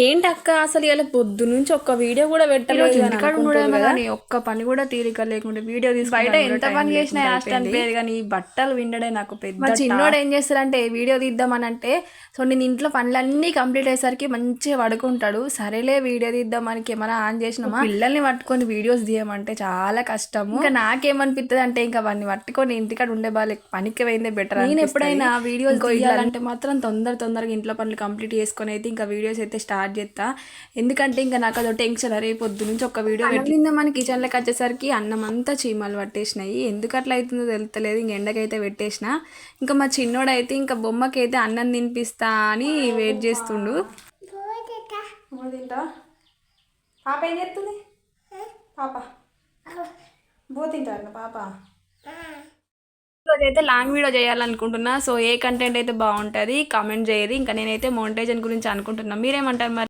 ఏంటక్క అసలు ఇలా పొద్దు నుంచి ఒక్క వీడియో కూడా పెట్టలేదు ఇంటికాడ ఉండడమే కానీ ఒక్క పని కూడా తీరిక లేకుండా వీడియో తీసి బయట ఎంత పని చేసినా యాస్ట్ అనిపించేది కానీ ఈ బట్టలు విండడే నాకు మా పెద్ద చిన్నోడు ఏం చేస్తాడంటే వీడియో తీద్దామని అంటే సో నేను ఇంట్లో పనులన్నీ కంప్లీట్ అయ్యేసరికి మంచిగా పడుకుంటాడు. సరేలే వీడియో తీద్దామని కెమెరా ఆన్ చేసినామా పిల్లల్ని పట్టుకొని వీడియోస్ తీయమంటే చాలా కష్టము. ఇంకా నాకేమనిపిస్తుంది అంటే ఇంకా వాడిని పట్టుకొని ఇంటికాడ ఉండే బాగా పనికి పోయిందే బెటర్. నేను ఎప్పుడైనా వీడియోస్ తీయాలంటే మాత్రం తొందరగా ఇంట్లో పనులు కంప్లీట్ చేసుకొని అయితే ఇంకా వీడియోస్ అయితే స్టార్ట్ చేస్తా. ఎందుకంటే ఇంకా నాకు అదో టెన్షన్, అరే పొద్దు నుంచి ఒక వీడియో పెట్టింది మన కిచెన్లోకి వచ్చేసరికి అన్నం అంతా చీమలు పట్టేసినాయి. ఎందుకు అట్లా అవుతుందో తెలుస్తలేదు. ఇంక ఎండకైతే పెట్టేసిన. ఇంకా మా చిన్నోడైతే ఇంకా బొమ్మకి అయితే అన్నం తినిపిస్తా అని వెయిట్ చేస్తుండు. పాప ఏం చేస్తుంది? పాప పోతింటారు పాప. ఈరోజు అయితే లాంగ్ వీడియో చేయాలనుకుంటున్నా. సో ఏ కంటెంట్ అయితే బాగుంటుంది కామెంట్ చేయరు. ఇంకా నేనైతే మోనిటైజేషన్ గురించి అనుకుంటున్నా. మీరేమంటారు మరి?